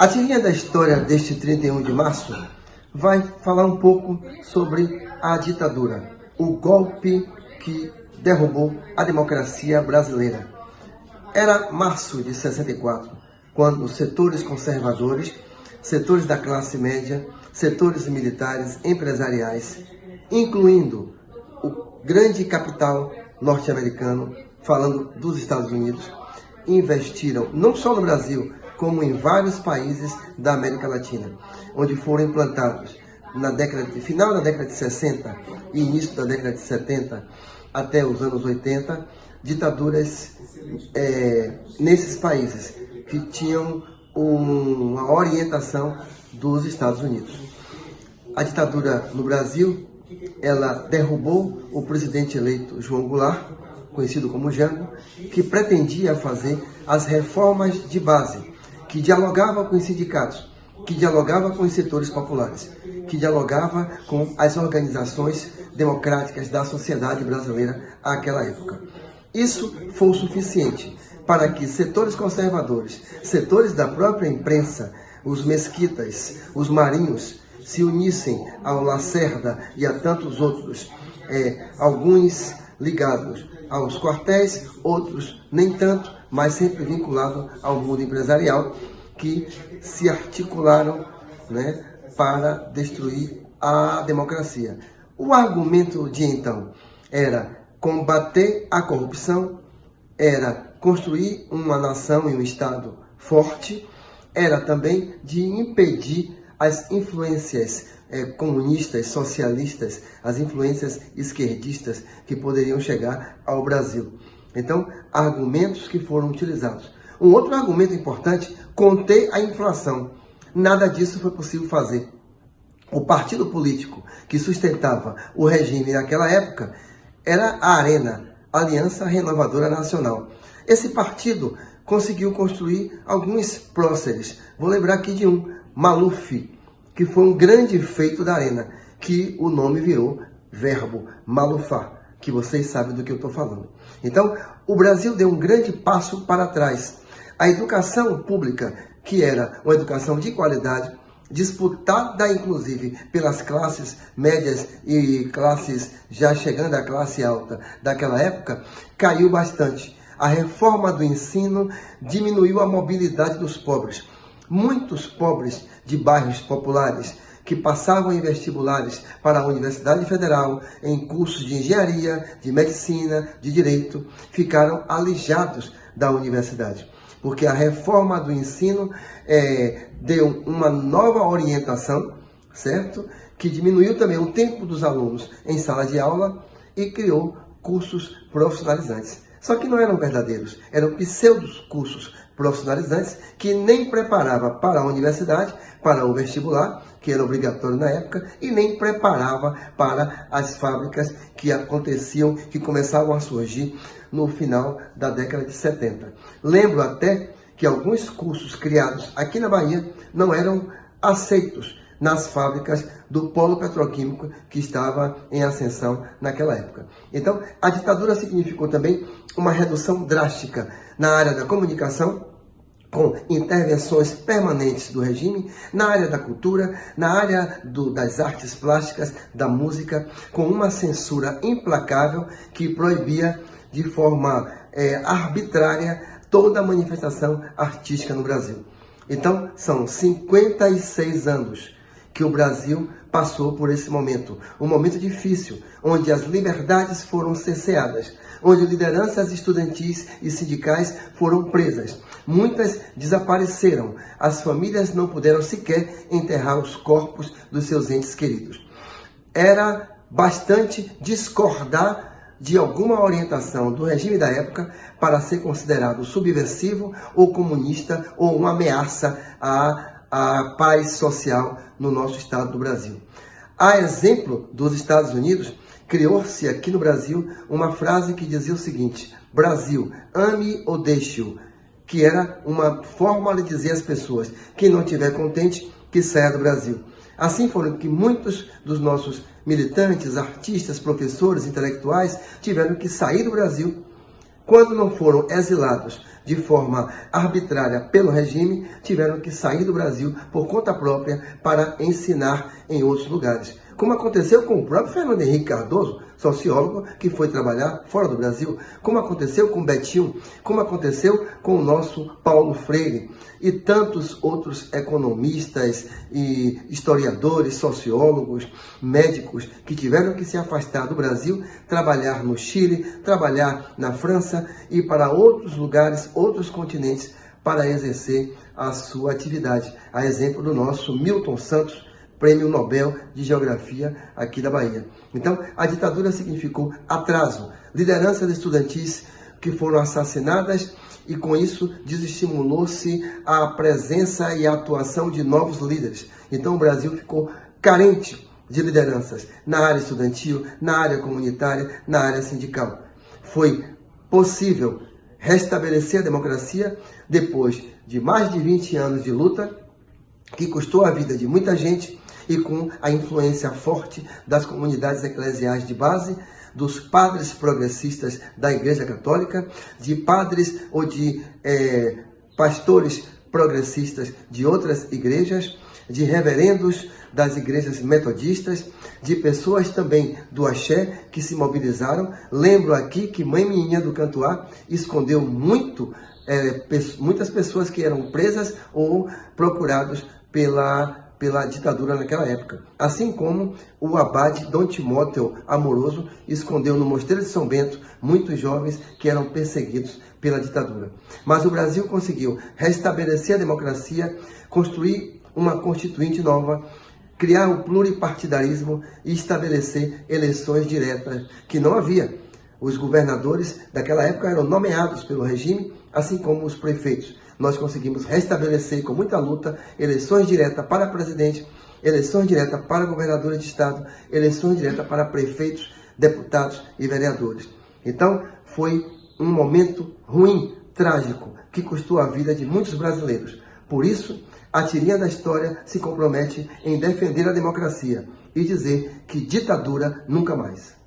A tirinha da história deste 31 de março vai falar um pouco sobre a ditadura, o golpe que derrubou a democracia brasileira. Era março de 64, quando setores conservadores, setores da classe média, setores militares, empresariais, incluindo o grande capital norte-americano, falando dos Estados Unidos, investiram não só no Brasil, como em vários países da América Latina, onde foram implantados final da década de 60 e início da década de 70 até os anos 80, ditaduras nesses países que tinham uma orientação dos Estados Unidos. A ditadura no Brasil, ela derrubou o presidente eleito João Goulart, conhecido como Jango, que pretendia fazer as reformas de base, que dialogava com os sindicatos, que dialogava com os setores populares, que dialogava com as organizações democráticas da sociedade brasileira àquela época. Isso foi o suficiente para que setores conservadores, setores da própria imprensa, os mesquitas, os marinhos, se unissem ao Lacerda e a tantos outros, alguns ligados aos quartéis, outros nem tanto, mas sempre vinculados ao mundo empresarial, que se articularam, para destruir a democracia. O argumento de então era combater a corrupção, era construir uma nação e um Estado forte, era também de impedir as influências comunistas, socialistas, as influências esquerdistas que poderiam chegar ao Brasil. Então, argumentos que foram utilizados. Um outro argumento importante, conter a inflação. Nada disso foi possível fazer. O partido político que sustentava o regime naquela época era a ARENA, Aliança Renovadora Nacional. Esse partido conseguiu construir alguns próceres. Vou lembrar aqui de um, Maluf, que foi um grande feito da ARENA, que o nome virou verbo, malufar, que vocês sabem do que eu estou falando. Então, o Brasil deu um grande passo para trás. A educação pública, que era uma educação de qualidade, disputada inclusive pelas classes médias e classes já chegando à classe alta daquela época, caiu bastante. A reforma do ensino diminuiu a mobilidade dos pobres. Muitos pobres de bairros populares que passavam em vestibulares para a Universidade Federal, em cursos de engenharia, de medicina, de direito, ficaram alijados da universidade. Porque a reforma do ensino deu uma nova orientação, certo? Que diminuiu também o tempo dos alunos em sala de aula e criou cursos profissionalizantes. Só que não eram verdadeiros, eram pseudos cursos profissionalizantes que nem preparava para a universidade, para o vestibular, que era obrigatório na época, e nem preparava para as fábricas que aconteciam, que começavam a surgir no final da década de 70. Lembro até que alguns cursos criados aqui na Bahia não eram aceitos nas fábricas do polo petroquímico que estava em ascensão naquela época. Então, a ditadura significou também uma redução drástica na área da comunicação, com intervenções permanentes do regime, na área da cultura, na área das artes plásticas, da música, com uma censura implacável que proibia de forma arbitrária toda manifestação artística no Brasil. Então, são 56 anos que o Brasil passou por esse momento, um momento difícil, onde as liberdades foram cerceadas, onde lideranças estudantis e sindicais foram presas. Muitas desapareceram, as famílias não puderam sequer enterrar os corpos dos seus entes queridos. Era bastante discordar de alguma orientação do regime da época para ser considerado subversivo ou comunista ou uma ameaça à paz social no nosso estado do Brasil. A exemplo dos Estados Unidos, criou-se aqui no Brasil uma frase que dizia o seguinte: Brasil, ame ou deixe-o, que era uma forma de dizer às pessoas: quem não estiver contente, que saia do Brasil. Assim foram que muitos dos nossos militantes, artistas, professores, intelectuais tiveram que sair do Brasil quando não foram exilados de forma arbitrária pelo regime, tiveram que sair do Brasil por conta própria para ensinar em outros lugares. Como aconteceu com o próprio Fernando Henrique Cardoso, sociólogo, que foi trabalhar fora do Brasil, como aconteceu com Betinho, como aconteceu com o nosso Paulo Freire e tantos outros economistas e historiadores, sociólogos, médicos que tiveram que se afastar do Brasil, trabalhar no Chile, trabalhar na França e para outros lugares, outros continentes, para exercer a sua atividade. A exemplo do nosso Milton Santos, Prêmio Nobel de Geografia aqui da Bahia. Então, a ditadura significou atraso, lideranças estudantis que foram assassinadas e com isso desestimulou-se a presença e a atuação de novos líderes. Então, o Brasil ficou carente de lideranças na área estudantil, na área comunitária, na área sindical. Foi possível restabelecer a democracia depois de mais de 20 anos de luta, que custou a vida de muita gente, e com a influência forte das comunidades eclesiais de base, dos padres progressistas da Igreja Católica, de padres ou de pastores progressistas de outras igrejas, de reverendos das igrejas metodistas, de pessoas também do axé que se mobilizaram. Lembro aqui que Mãe Meninha do Cantuá escondeu muitas pessoas que eram presas ou procurados pela ditadura naquela época. Assim como o abade Dom Timóteo Amoroso escondeu no Mosteiro de São Bento muitos jovens que eram perseguidos pela ditadura. Mas o Brasil conseguiu restabelecer a democracia, construir uma constituinte nova, criar o pluripartidarismo e estabelecer eleições diretas que não havia. Os governadores daquela época eram nomeados pelo regime, assim como os prefeitos. Nós conseguimos restabelecer com muita luta eleições diretas para presidente, eleições diretas para governadores de estado, eleições diretas para prefeitos, deputados e vereadores. Então, foi um momento ruim, trágico, que custou a vida de muitos brasileiros. Por isso, a tirinha da história se compromete em defender a democracia e dizer que ditadura nunca mais.